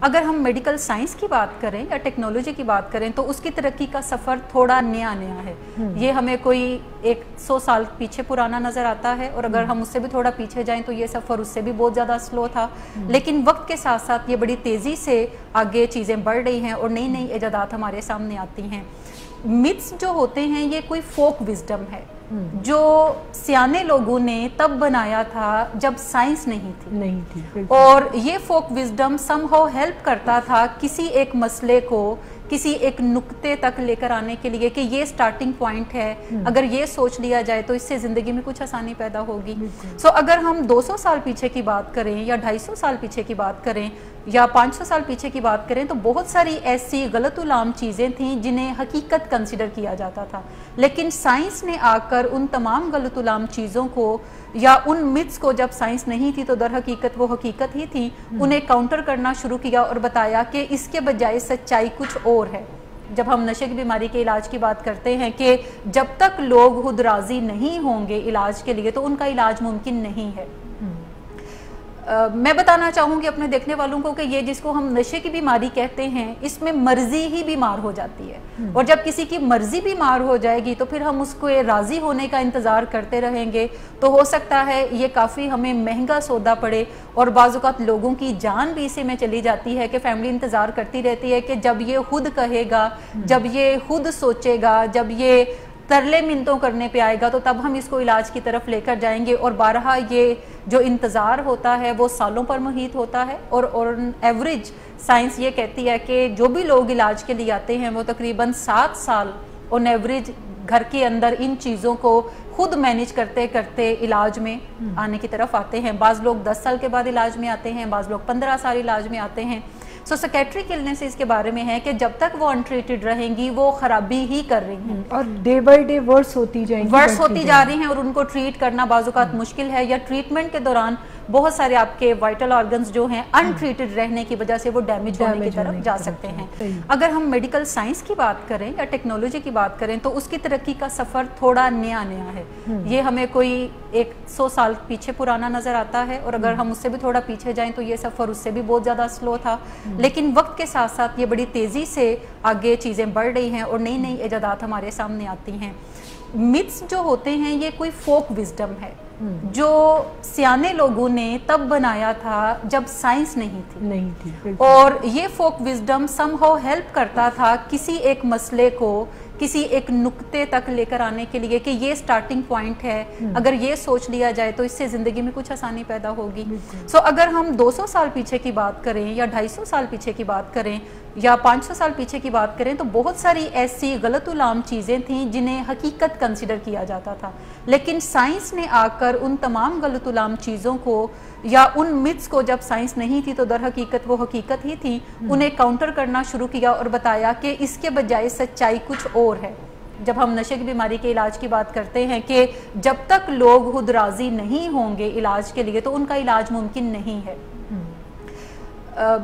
اگر ہم medical science کی بات کریں یا ٹیکنالوجی کی بات کریں تو اس کی ترقی کا سفر تھوڑا نیا ہے. یہ ہمیں کوئی 100 سال پیچھے پرانا نظر آتا ہے، اور اگر ہم اس سے بھی تھوڑا پیچھے جائیں تو یہ سفر اس سے بھی بہت زیادہ سلو تھا. لیکن وقت کے ساتھ ساتھ یہ بڑی تیزی سے آگے چیزیں بڑھ رہی ہیں اور نئی نئی ایجادات ہمارے سامنے آتی ہیں. متس جو ہوتے ہیں یہ کوئی فوک وزڈم ہے جو سیانے لوگوں نے تب بنایا تھا جب سائنس نہیں تھی. اور یہ folk wisdom some how help کرتا تھا کسی ایک مسئلے کو کسی ایک نقطے تک لے کر آنے کے لیے کہ یہ سٹارٹنگ پوائنٹ ہے، اگر یہ سوچ لیا جائے تو اس سے زندگی میں کچھ آسانی پیدا ہوگی. اگر ہم 200 سال پیچھے کی بات کریں یا 250 سال پیچھے کی بات کریں یا 500 سال پیچھے کی بات کریں تو بہت ساری ایسی غلط العام چیزیں تھیں جنہیں حقیقت کنسیڈر کیا جاتا تھا. لیکن سائنس نے آ کر ان تمام غلط العام چیزوں کو یا ان متس کو، جب سائنس نہیں تھی تو در حقیقت وہ حقیقت ہی تھی، انہیں کاؤنٹر کرنا شروع کیا اور بتایا کہ اس کے بجائے سچائی کچھ اور ہے. جب ہم نشے کی بیماری کے علاج کی بات کرتے ہیں کہ جب تک لوگ خود راضی نہیں ہوں گے علاج کے لیے تو ان کا علاج ممکن نہیں ہے. میں بتانا چاہوں گی اپنے دیکھنے والوں کو کہ یہ جس کو ہم نشے کی بیماری کہتے ہیں اس میں مرضی ہی بیمار ہو جاتی ہے، اور جب کسی کی مرضی بیمار ہو جائے گی تو پھر ہم اس کو راضی ہونے کا انتظار کرتے رہیں گے تو ہو سکتا ہے یہ کافی ہمیں مہنگا سودا پڑے. اور بعض اوقات لوگوں کی جان بھی اسی میں چلی جاتی ہے کہ فیملی انتظار کرتی رہتی ہے کہ جب یہ خود کہے گا، جب یہ خود سوچے گا، جب یہ ترلے منتوں کرنے پہ آئے گا تو تب ہم اس کو علاج کی طرف لے کر جائیں گے. اور بارہا یہ جو انتظار ہوتا ہے وہ سالوں پر محیط ہوتا ہے، اور ایوریج سائنس یہ کہتی ہے کہ جو بھی لوگ علاج کے لیے آتے ہیں وہ تقریباً 7 سال آن ایوریج گھر کے اندر ان چیزوں کو خود مینیج کرتے کرتے علاج میں آنے کی طرف آتے ہیں. بعض لوگ 10 سال کے بعد علاج میں آتے ہیں، بعض لوگ 15 سال علاج میں آتے ہیں. سائکیٹرک النیس اس کے بارے میں ہے کہ جب تک وہ انٹریٹڈ رہیں گی وہ خرابی ہی کر رہی ہیں اور ڈے بائی ڈے ورس ہوتی جا رہی ہیں، اور ان کو ٹریٹ کرنا بعض اوقات مشکل ہے، یا ٹریٹمنٹ کے دوران بہت سارے آپ کے وائٹل آرگنز جو ہیں انٹریٹڈ رہنے کی وجہ سے وہ ڈیمیج ہونے کی طرف جا سکتے ہیں. اگر ہم میڈیکل سائنس کی بات کریں یا ٹیکنالوجی کی بات کریں تو اس کی ترقی کا سفر تھوڑا نیا ہے. یہ ہمیں کوئی 100 سال پیچھے پرانا نظر آتا ہے، اور اگر ہم اس سے بھی تھوڑا پیچھے جائیں تو یہ سفر اس سے بھی بہت زیادہ سلو تھا. لیکن وقت کے ساتھ ساتھ یہ بڑی تیزی سے آگے چیزیں بڑھ رہی ہیں اور نئی نئی ایجادات ہمارے سامنے آتی ہیں. متس جو ہوتے ہیں یہ کوئی فوک وزڈم ہے جو سیانے لوگوں نے تب بنایا تھا جب سائنس نہیں تھی. اور یہ folk wisdom some how help کرتا تھا کسی ایک مسئلے کو کسی ایک نقطے تک لے کر آنے کے لیے کہ یہ سٹارٹنگ پوائنٹ ہے، اگر یہ سوچ لیا جائے تو اس سے زندگی میں کچھ آسانی پیدا ہوگی. اگر ہم 200 سال پیچھے کی بات کریں یا 250 سال پیچھے کی بات کریں یا 500 سال پیچھے کی بات کریں تو بہت ساری ایسی غلط العام چیزیں تھیں جنہیں حقیقت کنسیڈر کیا جاتا تھا. لیکن سائنس نے آ کر ان تمام غلط العام چیزوں کو یا ان متس کو، جب سائنس نہیں تھی تو در حقیقت وہ حقیقت ہی تھی، انہیں کاؤنٹر کرنا شروع کیا اور بتایا کہ اس کے بجائے سچائی کچھ اور ہے. جب ہم نشے کی بیماری کے علاج کی بات کرتے ہیں کہ جب تک لوگ خود راضی نہیں ہوں گے علاج کے لیے تو ان کا علاج ممکن نہیں ہے.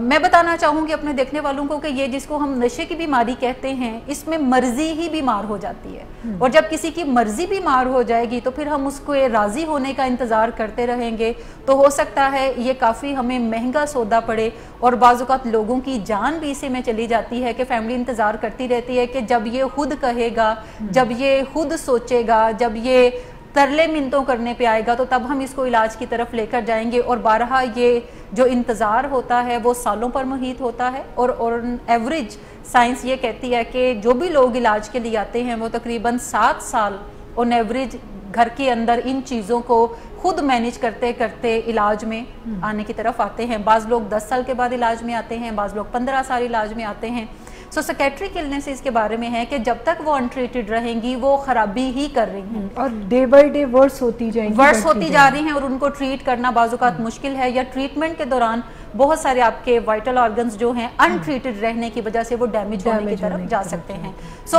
میں بتانا چاہوں گی اپنے دیکھنے والوں کو کہ یہ جس کو ہم نشے کی بیماری کہتے ہیں اس میں مرضی ہی بیمار ہو جاتی ہے، اور جب کسی کی مرضی بیمار ہو جائے گی تو پھر ہم اس کو راضی ہونے کا انتظار کرتے رہیں گے تو ہو سکتا ہے یہ کافی ہمیں مہنگا سودا پڑے. اور بعض اوقات لوگوں کی جان بھی اسی میں چلی جاتی ہے کہ فیملی انتظار کرتی رہتی ہے کہ جب یہ خود کہے گا، جب یہ خود سوچے گا، جب یہ ترلے منتوں کرنے پہ آئے گا تو تب ہم اس کو علاج کی طرف لے کر جائیں گے. اور بارہا یہ جو انتظار ہوتا ہے وہ سالوں پر محیط ہوتا ہے، اور ایوریج سائنس یہ کہتی ہے کہ جو بھی لوگ علاج کے لیے آتے ہیں وہ تقریباً 7 سال آن ایوریج گھر کے اندر ان چیزوں کو خود مینیج کرتے کرتے علاج میں آنے کی طرف آتے ہیں. بعض لوگ 10 سال کے بعد علاج میں آتے ہیں، بعض لوگ 15 سال علاج میں آتے ہیں. سائکیٹرک النیس اس کے بارے میں ہے کہ جب تک وہ انٹریٹڈ رہیں گی وہ خرابی ہی کر رہی ہیں اور ڈے بائی ڈے ورس ہوتی جا رہی ہیں، اور ان کو ٹریٹ کرنا بعض اوقات مشکل ہے، یا ٹریٹمنٹ کے دوران بہت سارے آپ کے وائٹل آرگنز جو ہیں انٹریٹڈ رہنے کی وجہ سے وہ ڈیمیج ہونے کی طرف جا سکتے ہیں.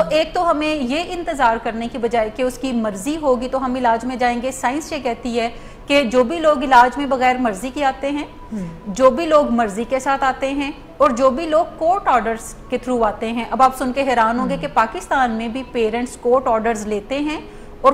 ایک تو ہمیں یہ انتظار کرنے کی بجائے کہ اس کی مرضی ہوگی تو ہم علاج میں جائیں گے. سائنس یہ کہتی ہے کہ جو بھی لوگ علاج میں بغیر مرضی کے آتے ہیں، جو بھی لوگ مرضی کے ساتھ آتے ہیں، اور جو بھی لوگ کورٹ آرڈرز کے تھرو آتے ہیں. اب آپ سن کے حیران ہوں گے کہ پاکستان میں بھی پیرنٹس کورٹ آرڈرز لیتے ہیں اور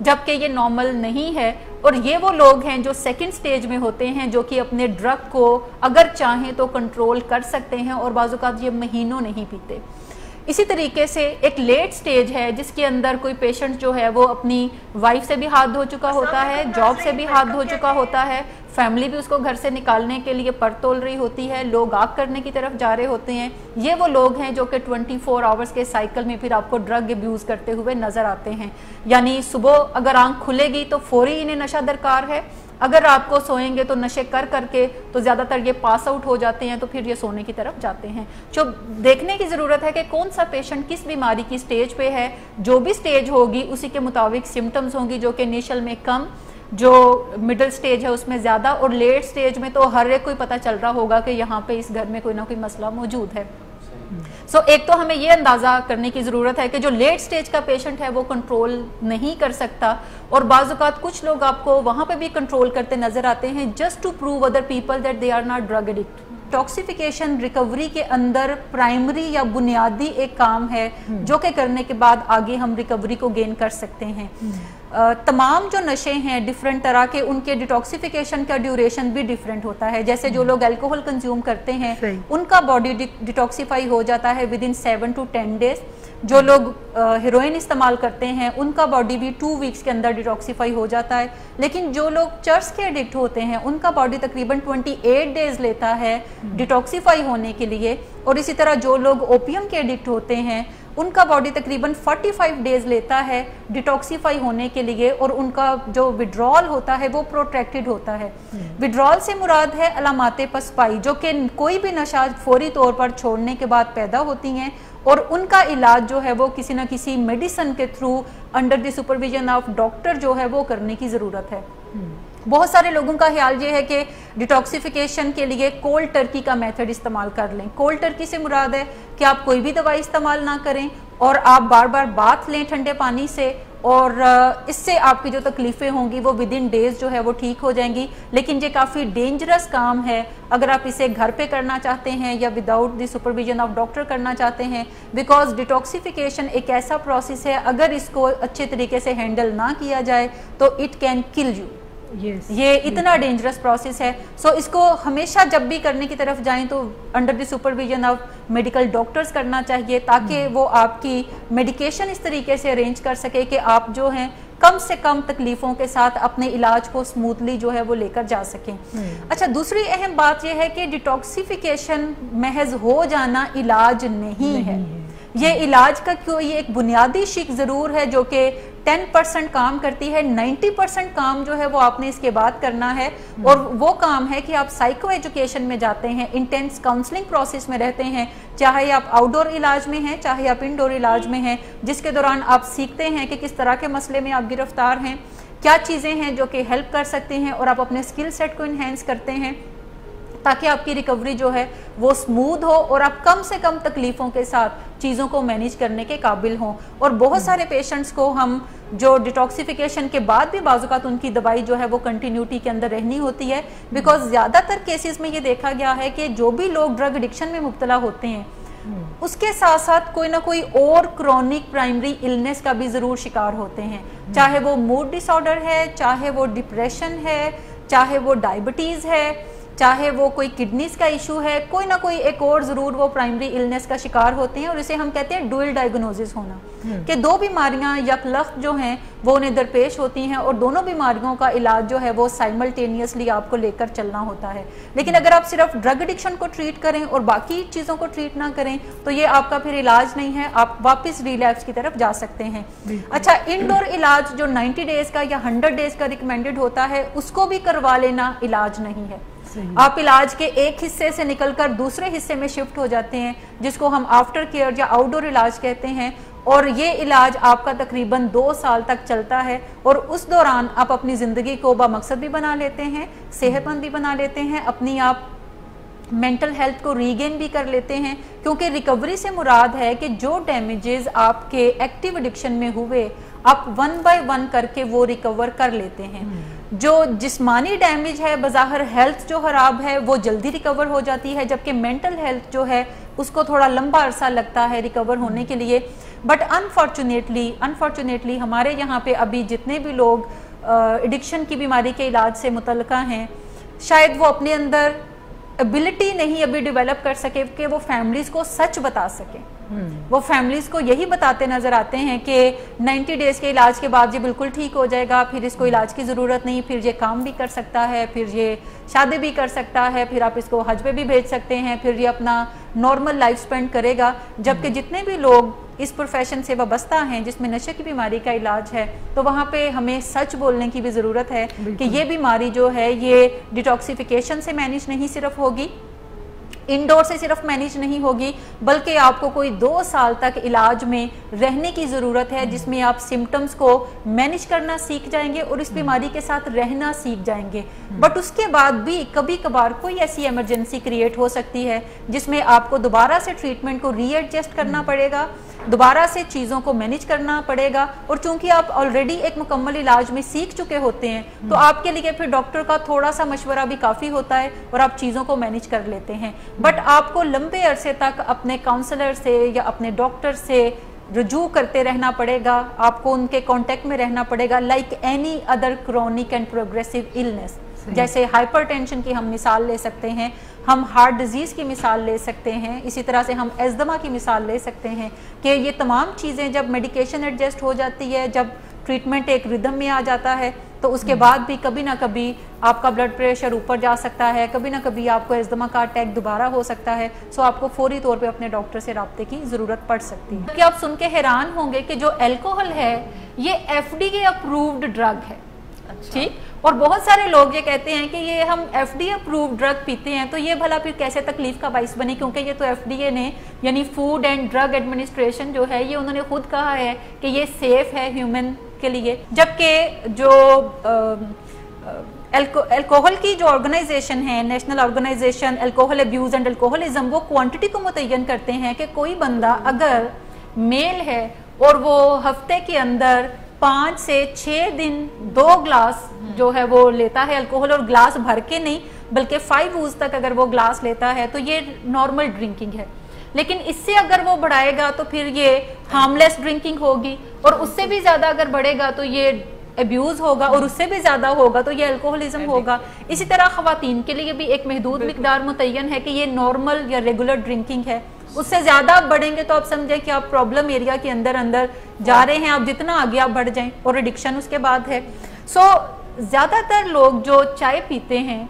جبکہ یہ نارمل نہیں ہے. اور یہ وہ لوگ ہیں جو سیکنڈ سٹیج میں ہوتے ہیں جو کہ اپنے ڈرگ کو اگر چاہیں تو کنٹرول کر سکتے ہیں اور بعض اوقات یہ مہینوں نہیں پیتے. اسی طریقے سے ایک لیٹ سٹیج ہے جس کے اندر کوئی پیشنٹ جو ہے وہ اپنی وائف سے بھی ہاتھ دھو چکا ہوتا ہے, جاب سے بھی ہاتھ دھو چکا ہوتا ہے, فیملی بھی اس کو گھر سے نکالنے کے لیے پر تول رہی ہوتی ہے, لوگ آگ کرنے کی طرف جا رہے ہوتے ہیں. یہ وہ لوگ ہیں جو کہ 24 آورز کے سائیکل میں پھر آپ کو ڈرگ ابیوز کرتے ہوئے نظر آتے ہیں. یعنی صبح اگر آنکھ کھلے گی تو فوری انہیں نشہ درکار ہے, اگر آپ کو سوئیں گے تو نشے کر کے تو زیادہ تر یہ پاس آؤٹ ہو جاتے ہیں, تو پھر یہ سونے کی طرف جاتے ہیں. جو دیکھنے کی ضرورت ہے کہ کون سا پیشنٹ کس بیماری کی سٹیج پہ ہے. جو بھی سٹیج ہوگی اسی کے مطابق سمٹمز ہوں گی, جو کہ انیشل میں کم, جو مڈل سٹیج ہے اس میں زیادہ, اور لیٹ سٹیج میں تو ہر ایک کوئی پتہ چل رہا ہوگا کہ یہاں پہ اس گھر میں کوئی نہ کوئی مسئلہ موجود ہے. ایک تو ہمیں یہ اندازہ کرنے کی ضرورت ہے کہ جو لیٹ سٹیج کا پیشنٹ ہے وہ کنٹرول نہیں کر سکتا, اور بعض اوقات کچھ لوگ آپ کو وہاں پہ بھی کنٹرول کرتے نظر آتے ہیں just to prove other people that they are not drug addict. Toxification recovery کے اندر پرائمری یا بنیادی ایک کام ہے جو کہ کرنے کے بعد آگے ہم ریکوری کو گین کر سکتے ہیں. تمام جو نشے ہیں ڈیفرنٹ طرح کے, ان کے ڈیٹاکسیفیکیشن کا ڈیوریشن بھی ڈیفرنٹ ہوتا ہے. جیسے جو لوگ الکوہل کنزیوم کرتے ہیں ان کا باڈی ڈیٹاکسیفائی ہو جاتا ہے ود ان 7 to 10 days. جو لوگ ہیروئن استعمال کرتے ہیں ان کا باڈی بھی 2 weeks کے اندر ڈیٹاکسیفائی ہو جاتا ہے. لیکن جو لوگ چرس کے ایڈکٹ ہوتے ہیں ان کا باڈی تقریباً 28 days لیتا ہے ڈیٹاکسیفائی ہونے کے لیے. اور اسی طرح جو لوگ اوپیم کے ایڈکٹ ہوتے ہیں ان کا باڈی تقریباً 45 days لیتا ہے ڈیٹاکسیفائی ہونے کے لیے, اور ان کا جو وڈرال ہوتا ہے وہ پروٹریکٹڈ ہوتا ہے. وڈرال سے مراد ہے علامات پسپائی, جو کہ کوئی بھی نشہ فوری طور پر چھوڑنے کے بعد پیدا ہوتی ہیں, اور ان کا علاج جو ہے وہ کسی نہ کسی میڈیسن کے through under the supervision of doctor جو ہے وہ کرنے کی ضرورت ہے. بہت سارے لوگوں کا خیال یہ ہے کہ ڈیٹاکسیفیکیشن کے لیے کولڈ ٹرکی کا میتھڈ استعمال کر لیں. کولڈ ٹرکی سے مراد ہے کہ آپ کوئی بھی دوائی استعمال نہ کریں اور آپ بار بار بات لیں ٹھنڈے پانی سے, اور اس سے آپ کی جو تکلیفیں ہوں گی وہ ود ان ڈیز جو ہے وہ ٹھیک ہو جائیں گی. لیکن یہ کافی ڈینجرس کام ہے اگر آپ اسے گھر پہ کرنا چاہتے ہیں یا without the supervision of doctor کرنا چاہتے ہیں, بیکاز ڈیٹاکسیفیکیشن ایک ایسا پروسیس ہے اگر اس کو اچھے طریقے سے ہینڈل نہ کیا جائے تو اٹ کین کل یو. یہ اتنا ڈینجرس پروسیس ہے. اس کو ہمیشہ جب بھی کرنے کی طرف جائیں تو under the supervision of medical doctors کرنا چاہیے, تاکہ وہ آپ کی میڈیکیشن اس طریقے سے ارینج کر سکے کہ آپ جو ہیں کم سے کم تکلیفوں کے ساتھ اپنے علاج کو سموتھلی جو ہے وہ لے کر جا سکیں. اچھا, دوسری اہم بات یہ ہے کہ ڈیٹاکسیفیکیشن محض ہو جانا علاج نہیں ہے. یہ علاج کا کوئی ایک بنیادی شک ضرور ہے جو کہ 10% کام کرتی ہے, 90% کام جو ہے وہ آپ نے اس کے بعد کرنا ہے, اور وہ کام ہے کہ آپ سائیکو ایجوکیشن میں جاتے ہیں, انٹینس کاؤنسلنگ پروسیس میں رہتے ہیں, چاہے آپ آؤٹ ڈور علاج میں ہیں چاہے آپ انڈور علاج میں ہیں, جس کے دوران آپ سیکھتے ہیں کہ کس طرح کے مسئلے میں آپ گرفتار ہیں, کیا چیزیں ہیں جو کہ ہیلپ کر سکتے ہیں, اور آپ اپنے اسکل سیٹ کو انہینس کرتے ہیں تاکہ آپ کی ریکوری جو ہے وہ سموتھ ہو اور آپ کم سے کم تکلیفوں کے ساتھ چیزوں کو مینیج کرنے کے قابل ہوں. اور بہت سارے پیشنٹس کو ہم جو ڈیٹاکسیفیکیشن کے بعد بھی بعض اوقات ان کی دوائی جو ہے وہ کنٹینیوٹی کے اندر رہنی ہوتی ہے, بیکاز زیادہ تر کیسز میں یہ دیکھا گیا ہے کہ جو بھی لوگ ڈرگ ایڈکشن میں مبتلا ہوتے ہیں اس کے ساتھ ساتھ کوئی نہ کوئی اور کرونک پرائمری النس کا بھی ضرور شکار ہوتے ہیں, چاہے وہ موڈ ڈس آرڈر ہے, چاہے وہ ڈپریشن ہے, چاہے وہ ڈائبٹیز ہے, چاہے وہ کوئی کڈنیز کا ایشو ہے, کوئی نہ کوئی ایک اور ضرور وہ پرائمری النس کا شکار ہوتے ہیں, اور اسے ہم کہتے ہیں ڈوئل ڈائگنوزس ہونا, کہ دو بیماریاں یکلخت جو ہیں وہ انہیں درپیش ہوتی ہیں, اور دونوں بیماریوں کا علاج جو ہے وہ سائملٹینیسلی آپ کو لے کر چلنا ہوتا ہے. لیکن اگر آپ صرف ڈرگ ایڈکشن کو ٹریٹ کریں اور باقی چیزوں کو ٹریٹ نہ کریں تو یہ آپ کا پھر علاج نہیں ہے, آپ واپس ریلیپس کی طرف جا سکتے ہیں. اچھا, انڈور علاج جو 90 days کا یا 100 days کا ریکمینڈڈ ہوتا ہے اس کو بھی کروا لینا علاج نہیں ہے. آپ علاج کے ایک حصے سے نکل کر دوسرے حصے میں شفٹ ہو جاتے ہیں جس کو ہم آفٹر کیئر یا آؤٹ ڈور علاج کہتے ہیں, اور یہ علاج آپ کا تقریباً 2 سال تک چلتا ہے, اور اس دوران آپ اپنی زندگی کو بامقصد بھی بنا لیتے ہیں, صحت مند بھی بنا لیتے ہیں, اپنی آپ مینٹل ہیلتھ کو ریگین بھی کر لیتے ہیں, کیونکہ ریکوری سے مراد ہے کہ جو ڈیمیجز آپ کے ایکٹیو ایڈکشن میں ہوئے آپ 1 by 1 کر کے وہ ریکور کر لیتے ہیں. جو جسمانی ڈیمیج ہے بظاہر ہیلتھ جو خراب ہے وہ جلدی ریکور ہو جاتی ہے, جبکہ مینٹل ہیلتھ جو ہے اس کو تھوڑا لمبا عرصہ لگتا ہے ریکور ہونے کے لیے. بٹ انفارچونیٹلی ہمارے یہاں پہ ابھی جتنے بھی لوگ ایڈکشن کی بیماری کے علاج سے متعلقہ ہیں شاید وہ اپنے اندر ایبلٹی نہیں ابھی ڈیولپ کر سکے کہ وہ فیملیز کو سچ بتا سکیں. وہ فیملیز کو یہی بتاتے نظر آتے ہیں کہ 90 ڈیز کے علاج کے بعد یہ بالکل ٹھیک ہو جائے گا, پھر اس کو علاج کی ضرورت نہیں, پھر یہ کام بھی کر سکتا ہے, پھر یہ شادی بھی کر سکتا ہے, پھر آپ اس کو حج پہ بھی بھیج سکتے ہیں, پھر یہ اپنا نارمل لائف سپینڈ کرے گا. جبکہ جتنے بھی لوگ اس پروفیشن سے وابستہ ہیں جس میں نشے کی بیماری کا علاج ہے تو وہاں پہ ہمیں سچ بولنے کی بھی ضرورت ہے کہ یہ بیماری جو ہے یہ ڈیٹاکسیفیکیشن سے مینیج نہیں صرف ہوگی, انڈور سے صرف مینیج نہیں ہوگی, بلکہ آپ کو کوئی 2 سال تک علاج میں رہنے کی ضرورت ہے جس میں آپ سمٹمز کو مینیج کرنا سیکھ جائیں گے اور اس بیماری کے ساتھ رہنا سیکھ جائیں گے. بٹ اس کے بعد بھی کبھی کبھار کوئی ایسی ایمرجنسی کریٹ ہو سکتی ہے جس میں آپ کو دوبارہ سے ٹریٹمنٹ کو ری ایڈجسٹ کرنا پڑے گا, دوبارہ سے چیزوں کو مینیج کرنا پڑے گا, اور چونکہ آپ آلریڈی ایک مکمل علاج میں سیکھ چکے ہوتے ہیں تو آپ کے لیے پھر ڈاکٹر کا تھوڑا سا مشورہ بھی کافی ہوتا ہے اور آپ چیزوں کو مینیج کر لیتے ہیں. بٹ آپ کو لمبے عرصے تک اپنے کاؤنسلر سے یا اپنے ڈاکٹر سے رجوع کرتے رہنا پڑے گا, آپ کو ان کے کانٹیکٹ میں رہنا پڑے گا like any other chronic and progressive illness. جیسے ہائپر ٹینشن کی ہم مثال لے سکتے ہیں, ہم ہارٹ ڈیزیز کی مثال لے سکتے ہیں, اسی طرح سے ہم ایزدما کی مثال لے سکتے ہیں کہ یہ تمام چیزیں جب میڈیکیشن ایڈجسٹ ہو جاتی ہے, جب ٹریٹمنٹ ایک ردم میں آ جاتا ہے تو اس کے بعد بھی کبھی نہ کبھی آپ کا بلڈ پریشر اوپر جا سکتا ہے, کبھی نہ کبھی آپ کو ایزدما کا اٹیک دوبارہ ہو سکتا ہے. سو آپ کو فوری طور پہ اپنے ڈاکٹر سے رابطے کی ضرورت پڑ سکتی ہے. کہ آپ سن کے حیران ہوں گے کہ جو الکوہل ہے یہ FDA اپرووڈ ڈرگ ہے, ٹھیک, اور بہت سارے لوگ یہ کہتے ہیں کہ یہ ہم FDA اپرووڈ ڈرگ پیتے ہیں تو یہ بھلا پھر کیسے تکلیف کا باعث بنے, کیونکہ یہ تو FDA نے یعنی فوڈ اینڈ ڈرگ ایڈمنسٹریشن جو ہے یہ انہوں نے خود کہا ہے کہ یہ سیف ہے ہیومن کے لیے. جبکہ جو الکوہل کی جو آرگنائزیشن ہے, national organization alcohol abuse and alcoholism, وہ کوانٹٹی کو متعین کرتے ہیں کہ کوئی بندہ اگر میل ہے اور وہ ہفتے کے اندر 5 سے 6 دن 2 گلاس جو ہے وہ لیتا ہے الکوہل, اور گلاس بھر کے نہیں بلکہ 5 اوز تک اگر وہ گلاس لیتا ہے تو یہ نارمل ڈرنکنگ ہے. لیکن اس سے اگر وہ بڑھائے گا تو پھر یہ ہارملیس ڈرنکنگ ہوگی, اور اس سے بھی زیادہ اگر بڑھے گا تو یہ ابیوز ہوگا, اور اس سے بھی زیادہ ہوگا تو یہ الکوہلزم ہوگا. اسی طرح خواتین کے لیے بھی ایک محدود مقدار متعین ہے کہ یہ نارمل یا ریگولر ڈرنکنگ ہے. اس سے زیادہ بڑھیں گے تو آپ سمجھیں کہ آپ پرابلم ایریا کے اندر جا رہے ہیں, آپ جتنا آگے آپ بڑھ جائیں, اور ایڈکشن اس کے بعد ہے. سو زیادہ تر لوگ جو چائے پیتے ہیں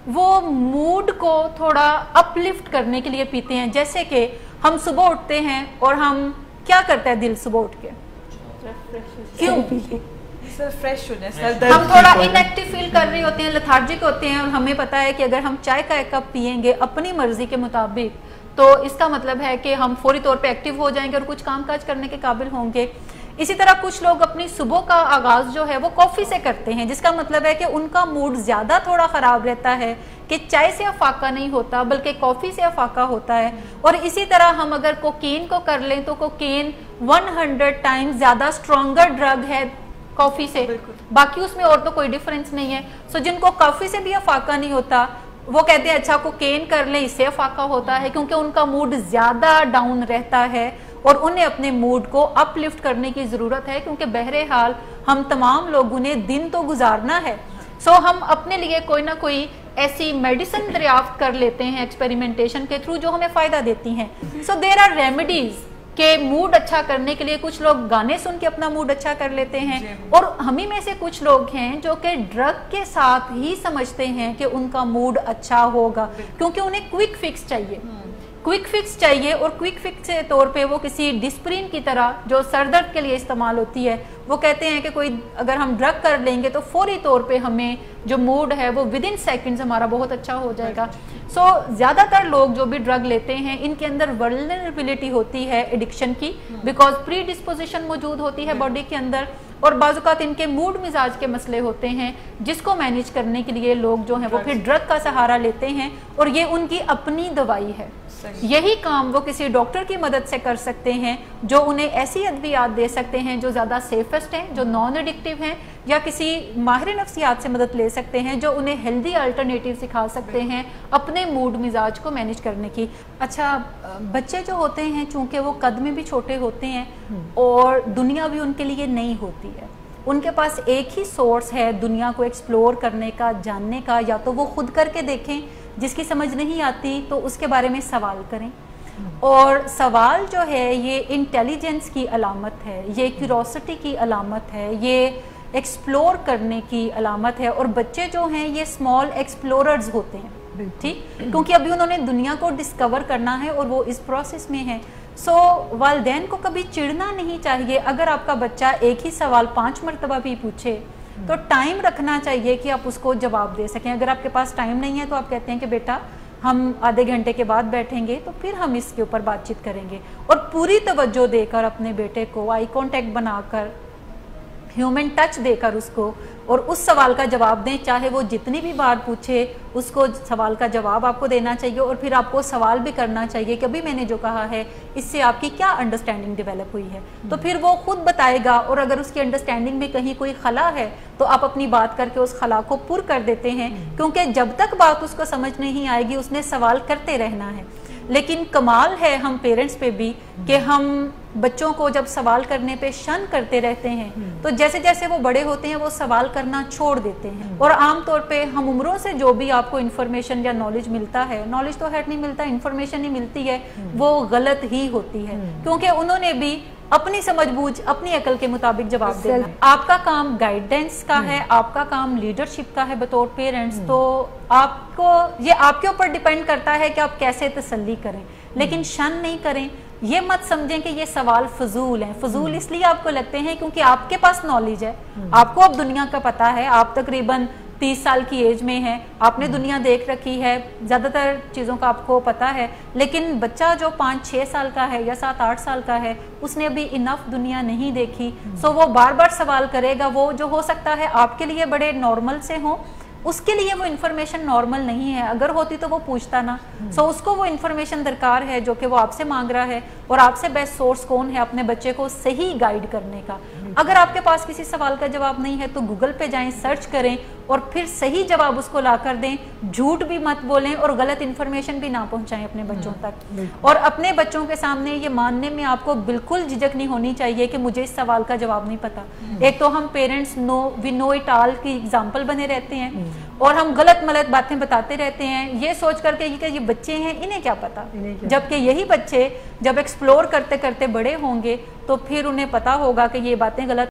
وہ موڈ کو تھوڑا اپ لفٹ کرنے کے لیے پیتے ہیں. جیسے کہ ہم صبح اٹھتے ہیں اور ہم کیا کرتے ہیں دل صبح اٹھ کے, کیوں ہم تھوڑا ان ایکٹیو فیل کر رہے ہوتے ہیں, لیتھارجک ہوتے ہیں, اور ہمیں پتا ہے کہ اگر ہم چائے کا ایک کپ پئیں گے اپنی مرضی کے مطابق تو اس کا مطلب ہے کہ ہم فوری طور پہ ایکٹیو ہو جائیں گے اور کچھ کام کاج کرنے کے قابل ہوں گے. اسی طرح کچھ لوگ اپنی صبح کا آغاز جو ہے وہ کافی سے کرتے ہیں, جس کا مطلب ہے کہ ان کا موڈ زیادہ تھوڑا خراب رہتا ہے کہ چائے سے افاقہ نہیں ہوتا بلکہ کافی سے افاقہ ہوتا ہے. اور اسی طرح ہم اگر کوکین کو کر لیں تو کوکین 100 ٹائمز زیادہ اسٹرانگر ڈرگ ہے کافی سے, باقی اس میں اور تو کوئی ڈیفرنس نہیں ہے. سو جن کو کافی سے بھی افاقہ نہیں ہوتا وہ کہتے ہیں اچھا کوکین کر لیں, اس سے افاقہ ہوتا ہے, کیونکہ ان کا موڈ زیادہ ڈاؤن رہتا ہے اور انہیں اپنے موڈ کو اپ لفٹ کرنے کی ضرورت ہے, کیونکہ بہرحال ہم تمام لوگوں نے دن تو گزارنا ہے. سو ہم اپنے لیے کوئی نہ کوئی ایسی میڈیسن دریافت کر لیتے ہیں ایکسپیریمنٹیشن کے تھرو جو ہمیں فائدہ دیتی ہیں. سو دیر آر ریمیڈیز کہ موڈ اچھا کرنے کے لیے. کچھ لوگ گانے سن کے اپنا موڈ اچھا کر لیتے ہیں, اور ہمیں میں سے کچھ لوگ ہیں جو کہ ڈرگ کے ساتھ ہی سمجھتے ہیں کہ ان کا موڈ اچھا ہوگا, کیونکہ انہیں کوئک فکس چاہیے, کوئک فکس چاہیے. اور کوئک فکس کے طور پہ وہ کسی ڈسپرین کی طرح جو سر درد کے لیے استعمال ہوتی ہے, وہ کہتے ہیں کہ کوئی اگر ہم ڈرگ کر لیں گے تو فوری طور پہ ہمیں جو موڈ ہے وہ ود ان سیکنڈز ہمارا بہت اچھا ہو جائے گا. سو زیادہ تر لوگ جو بھی ڈرگ لیتے ہیں ان کے اندر ولنریبلٹی ہوتی ہے ایڈکشن کی, بیکاز پری ڈسپوزیشن موجود ہوتی ہے باڈی کے اندر. اور بعض اوقات ان کے موڈ مزاج کے مسئلے ہوتے ہیں جس کو مینیج کرنے کے لیے لوگ جو ہیں وہ پھر ڈرگ کا سہارا لیتے ہیں اور یہ ان کی اپنی دوائی ہے. یہی کام وہ کسی ڈاکٹر کی مدد سے کر سکتے ہیں جو انہیں ایسی ادویات دے سکتے ہیں جو زیادہ سیفسٹ ہیں, جو نان ایڈکٹیو ہیں, یا کسی ماہر نفسیات سے مدد لے سکتے ہیں جو انہیں ہیلدی الٹرنیٹیو سکھا سکتے ہیں اپنے موڈ مزاج کو مینیج کرنے کی. اچھا, بچے جو ہوتے ہیں چونکہ وہ قد میں بھی چھوٹے ہوتے ہیں اور دنیا بھی ان کے لیے نئی ہوتی ہے, ان کے پاس ایک ہی سورس ہے دنیا کو ایکسپلور کرنے کا, جاننے کا, یا تو وہ خود کر کے دیکھیں, جس کی سمجھ نہیں آتی تو اس کے بارے میں سوال کریں. اور سوال جو ہے یہ انٹیلیجنس کی علامت ہے, یہ کیوروسٹی کی علامت ہے, یہ ایکسپلور کرنے کی علامت ہے. اور بچے جو ہیں یہ اسمال ایکسپلوررز ہوتے ہیں, ٹھیک, کیونکہ ابھی انہوں نے دنیا کو ڈسکور کرنا ہے اور وہ اس پروسیس میں ہیں. سو والدین کو کبھی چڑھنا نہیں چاہیے اگر آپ کا بچہ ایک ہی سوال 5 مرتبہ بھی پوچھے, تو ٹائم رکھنا چاہیے کہ آپ اس کو جواب دے سکیں. اگر آپ کے پاس ٹائم نہیں ہے تو آپ کہتے ہیں کہ بیٹا ہم آدھے گھنٹے کے بعد بیٹھیں گے تو پھر ہم اس کے اوپر بات چیت کریں گے. اور پوری توجہ دے کر اپنے بیٹے کو آئی کانٹیکٹ بنا کر, ہیومن ٹچ دے کر اس کو, اور اس سوال کا جواب دیں, چاہے وہ جتنی بھی بار پوچھے اس کو سوال کا جواب آپ کو دینا چاہیے. اور پھر آپ کو سوال بھی کرنا چاہیے کہ ابھی میں نے جو کہا ہے اس سے آپ کی کیا انڈرسٹینڈنگ ڈیولپ ہوئی ہے, تو پھر وہ خود بتائے گا. اور اگر اس کی انڈرسٹینڈنگ میں کہیں کوئی خلا ہے تو آپ اپنی بات کر کے اس خلا کو پر کر دیتے ہیں, کیونکہ جب تک بات اس کو سمجھ نہیں آئے گی اس نے سوال کرتے رہنا ہے. لیکن کمال ہے ہم پیرنٹس پہ بھی کہ ہم بچوں کو جب سوال کرنے پہ شن کرتے رہتے ہیں تو جیسے جیسے وہ بڑے ہوتے ہیں وہ سوال کرنا چھوڑ دیتے ہیں. اور عام طور پہ ہم عمروں سے جو بھی آپ کو انفارمیشن یا نالج ملتا ہے, نالج تو ہیڈ نہیں ملتا, انفارمیشن ہی ملتی ہے, وہ غلط ہی ہوتی ہے, کیونکہ انہوں نے بھی اپنی سمجھ بوجھ اپنی عقل کے مطابق جواب دینا. آپ کا کام گائیڈنس کا ہے, آپ کا کام لیڈرشپ کا ہے بطور پیرنٹس, تو آپ کو یہ آپ کے اوپر ڈیپینڈ کرتا ہے کہ آپ کیسے تسلی کریں, لیکن شن نہیں کریں. یہ مت سمجھیں کہ یہ سوال فضول ہیں. فضول اس لیے آپ کو لگتے ہیں کیونکہ آپ کے پاس نالج ہے, آپ کو اب دنیا کا پتہ ہے, آپ تقریباً 30 سال کی ایج میں ہے, آپ نے دنیا دیکھ رکھی ہے, زیادہ تر چیزوں کا آپ کو پتہ ہے. لیکن بچہ جو 5-6 سال کا ہے یا 7-8 سال کا ہے اس نے ابھی انف دنیا نہیں دیکھی, سو وہ بار بار سوال کرے گا. وہ جو ہو سکتا ہے آپ کے لیے بڑے نارمل سے ہوں, اس کے لیے وہ انفارمیشن نارمل نہیں ہے. اگر ہوتی تو وہ پوچھتا نا. سو اس کو وہ انفارمیشن درکار ہے جو کہ وہ آپ سے مانگ رہا ہے, اور آپ سے بیسٹ سورس کون ہے اپنے بچے کو صحیح گائیڈ کرنے کا. اگر آپ کے پاس کسی سوال کا جواب نہیں ہے تو گوگل پہ جائیں, سرچ کریں اور پھر صحیح جواب اس کو لا کر دیں. جھوٹ بھی مت بولیں اور غلط انفارمیشن بھی نہ پہنچائیں اپنے بچوں تک. اور اپنے بچوں کے سامنے یہ ماننے میں آپ کو بالکل جھجک نہیں ہونی چاہیے کہ مجھے اس سوال کا جواب نہیں پتا. ایک تو ہم parents we know it all کی ایگزامپل بنے رہتے ہیں اور ہم غلط ملت باتیں بتاتے رہتے ہیں یہ سوچ کر کے کہ یہ بچے ہیں انہیں کیا پتا, جبکہ یہی بچے جب ایکسپلور کرتے کرتے بڑے ہوں گے تو پھر انہیں پتا ہوگا کہ یہ باتیں غلط